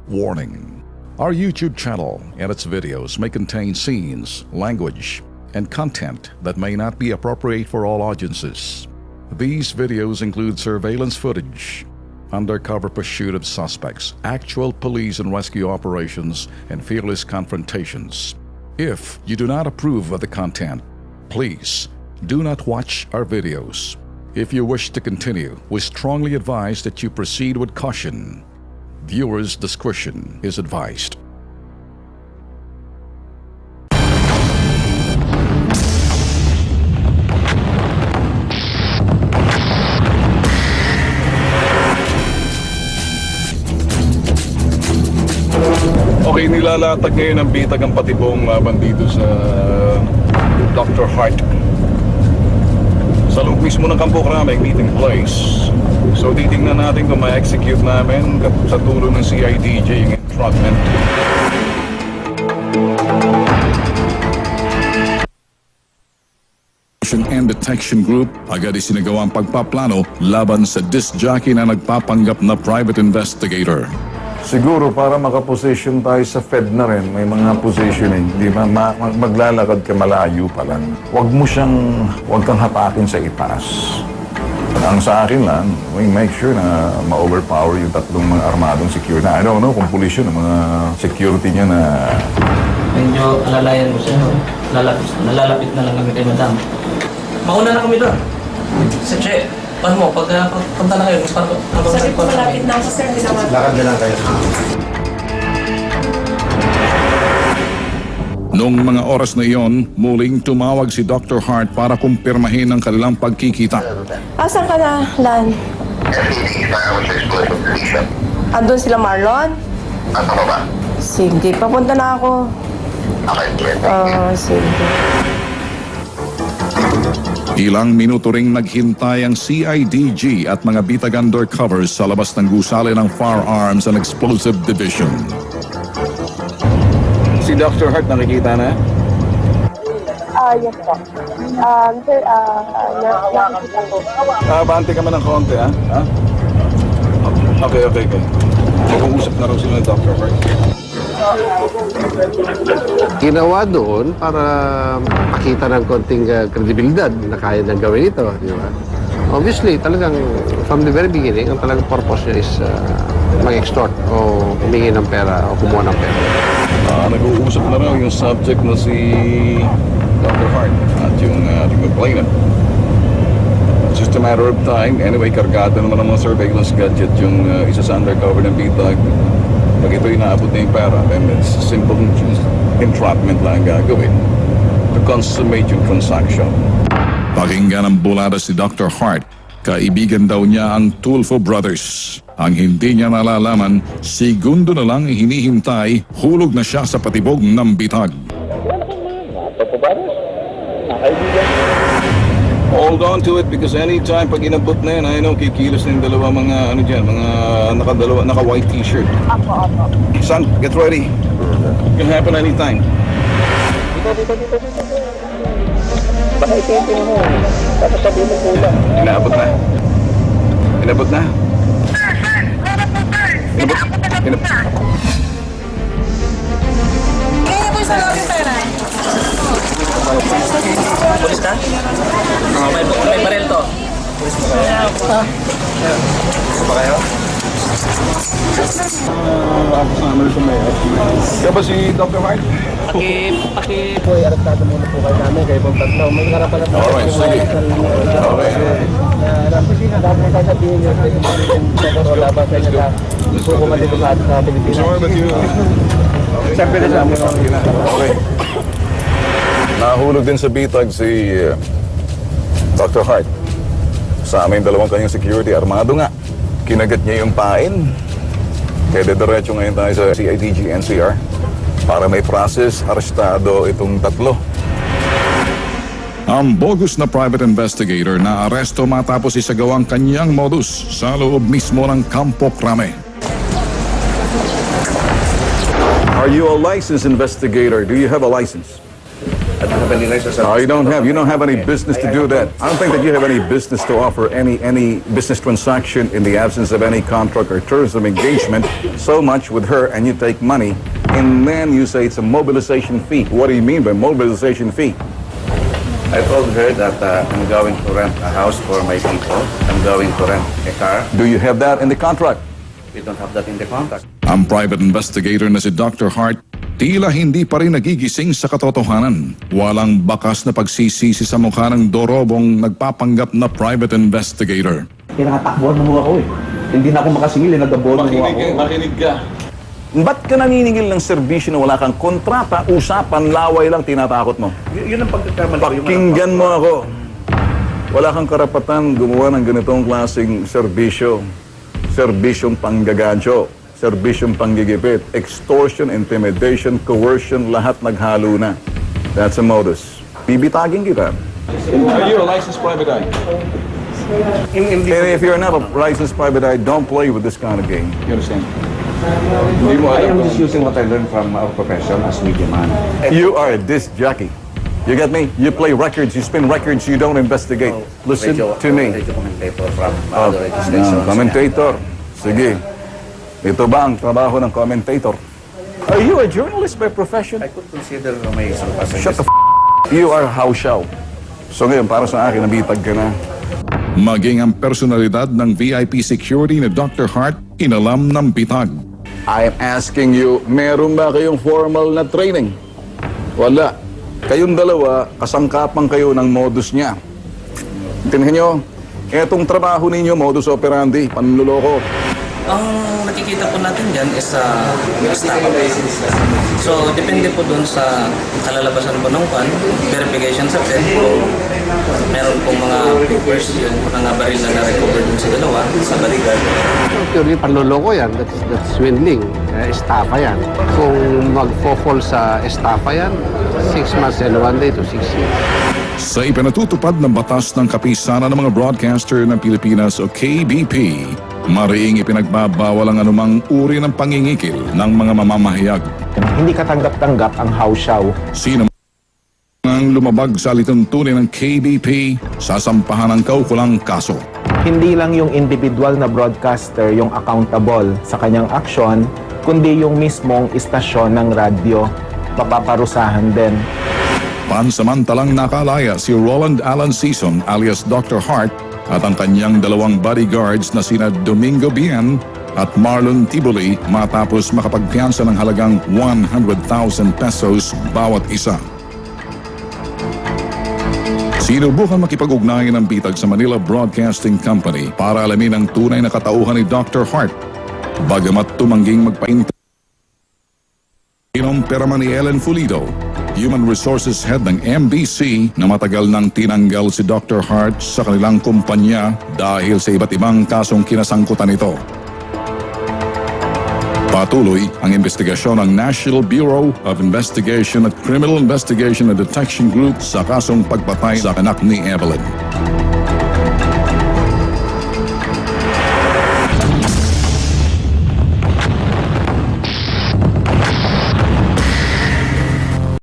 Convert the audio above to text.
Warning: our YouTube channel and its videos may contain scenes, language, and content that may not be appropriate for all audiences. These videos include surveillance footage, undercover pursuit of suspects, actual police and rescue operations, and fearless confrontations. If you do not approve of the content, please do not watch our videos. If you wish to continue, we strongly advise that you proceed with caution. Viewers' discretion is advised. Okay, nilalatag ngayon ang bitag ang patibong laban dito sa Dr. Hart. Sa loob mismo ng Campo Crame meeting place. So titingnan natin kung ma-execute namin sa tulong ng CIDJ yung entrapment. And Detection Group agad isinagawa ang pagpaplano laban sa disc jockey na nagpapanggap na private investigator. Siguro para makaposition tayo sa Fed na rin, may mga positioning, di ba? Maglalakad ka malayo pa lang. Huwag kang hapakin sa itaas. Ang sa akin lang, we make sure na ma-overpower yung tatlong mga armadong security. I don't know kung pulis yun, ang mga security niya na... Medyo alalayan mo siya. Nalalapit na lang kami kay madam. Mauna na kami doon. Che, paano mo? Punta na kayo. Sabi po malapit na ako, sir. Lakad na lang kayo. Noong mga oras na iyon, muling tumawag si Dr. Hart para kumpirmahin ang kanilang pagkikita. Asan ka na, Lan? Andun sila, Marlon? Ano ka ba? Sige, papunta na ako. Sige. Ilang minuto ring naghintay ang CIDG at mga bitag undercovers sa labas ng gusali ng Firearms and Explosive Division. Si Dr. Hart nakikita na? Yes po. Sir, nakikita po. Abante ka man ng konti, ha? Okay. Mag-uusap na raw sila ng Dr. Hart. Ginawa doon para makita ng konting kredibilidad na kaya nang gawin ito, di ba? Obviously, talagang from the very beginning, ang talagang purpose niya is mag-extort o humingi ng pera o kumuha ng pera. Nag-uusap na raw yung subject na si Dr. Hart at yung complainant. It's just a matter of time. Anyway, kargado naman ang mga surveillance gadget yung isa sa undercover ng bitag. Pag ito inaabot na yung pera, then it's simple entrapment lang gagawin to consummate yung transaction. Pakinggan ang bulada si Dr. Hart. Kaibigan daw niya ang Tulfo Brothers. Ang hindi niya nalalaman, segundo na lang hinihintay, hulog na siya sa patibog ng bitag. Hold on to it because anytime pag inabot na yan, I know kikilos na yung dalawa mga naka-white t-shirt. Apo. Son, get ready. It can happen anytime. Baka isipin mo. Tapos sabihin mo kulang. Inabot na. Inabot. Kaya po isa lang yung pera. Pulis ka? May baril to. Pulis mo kayo? Pulis mo kayo? Kaya ba si Dr. Hart? Boy, aratado muna po kayo namin, kayo pong tatlo. May harapan na po. Alright, sige. Okay. Dami na sasabihin nyo, siguro laban sa inyo na suko malilusad sa Pilipinas. Sorry, but you... Siyempre na sa amin. Okay. Nahulog din sa bitag si Dr. Hart. Sa amin dalawang kanyang security, armado nga. Kinagat niya yung pain. Kaya dediretso ngayon tayo sa CIDG NCR para may process, arestado itong tatlo. Ang bogus na private investigator na aresto matapos isagawang kanyang modus sa loob mismo ng Campo Crame. Are you a licensed investigator? Do you have a license? I don't have any license. No, you don't have any business to do that. I don't think that you have any business to offer any business transaction in the absence of any contract or terms of engagement so much with her, and you take money, and then you say it's a mobilization fee. What do you mean by mobilization fee? I told her that I'm going to rent a house for my people. I'm going to rent a car. Do you have that in the contract? We don't have that in the contract. Ang private investigator na si Dr. Hart tila hindi pa rin nagigising sa katotohanan. Walang bakas na pagsisisi sa mukha ng dorobong nagpapanggap na private investigator. Pinakatakbuhan mo ako eh. Hindi na ako makasingil, nagdabuhan mo ako. Makinig ka. Ba't ka naniningil ng serbisyo na wala kang kontrata, usapan, laway lang, tinatakot mo? Yun ang pagkakamali. Pakinggan mo ako. Wala kang karapatan gumawa ng ganitong klaseng serbisyo. Serbisyong panggagancho, serbisyong panggigipit, extortion, intimidation, coercion, lahat naghalo na. That's a modus. Bibitagin kita. Are you a licensed private eye? And if you're not a licensed private eye, don't play with this kind of game. You understand? I am just using what I learned from our profession as media man. You are a disc jockey. You get me? You play records, you spin records, you don't investigate. Listen to me. Radio commentator from other radio stations. Commentator. Sige. Ito ba ang trabaho ng commentator? Are you a journalist by profession? I could consider my surpassing. Shut the You are house show. So ngayon, para sa akin, nabitag ka na. Maging ang personalidad ng VIP security ni Dr. Hart inalam ng bitag. I'm asking you, meron ba kayong formal na training? Wala. Kayong dalawa, kasangkapan kayo ng modus niya. Tingnan nyo, etong trabaho ninyo, modus operandi, panluloko. Ang nakikita po natin dyan is staff. So, depende po dun sa kalalabasan po ng kan, verification sa PED. Meron pong mga papers yung mga baril na na-recover dun sa dalawa, sa bodyguard. Purely panloloko yan. That's swindling. Estafa yan. Kung magfo-fall sa estafa yan, 6 months and 1 day to 6 years. Sa ipinatutupad ng batas ng kapisanan ng mga broadcaster ng Pilipinas o KBP, mariing ipinagbabawal ang anumang uri ng pangingikil ng mga mamamahayag. Hindi katanggap-tanggap ang house show. Sino ang lumabag sa lituntunin ng KBP, sasampahan ng kaukulang kaso. Hindi lang yung individual na broadcaster yung accountable sa kanyang aksyon, kundi yung mismong istasyon ng radyo, papaparusahan din. Pansamantalang nakalaya si Roland Alan Season alias Dr. Hart at ang kanyang dalawang bodyguards na sina Domingo Bien at Marlon Tiboli matapos makapagpiyansa ng halagang 100,000 pesos bawat isa. Sinubukan makipag-ugnayan ng bitag sa Manila Broadcasting Company para alamin ang tunay na katauhan ni Dr. Hart. Bagamat tumangging magpaintay, inumpera man ni Ellen Fulido, Human Resources Head ng MBC, na matagal nang tinanggal si Dr. Hart sa kanilang kumpanya dahil sa iba't ibang kasong kinasangkutan nito. Patuloy ang investigasyon ng National Bureau of Investigation at Criminal Investigation and Detection Group sa kasong pagpatay sa anak ni Evelyn.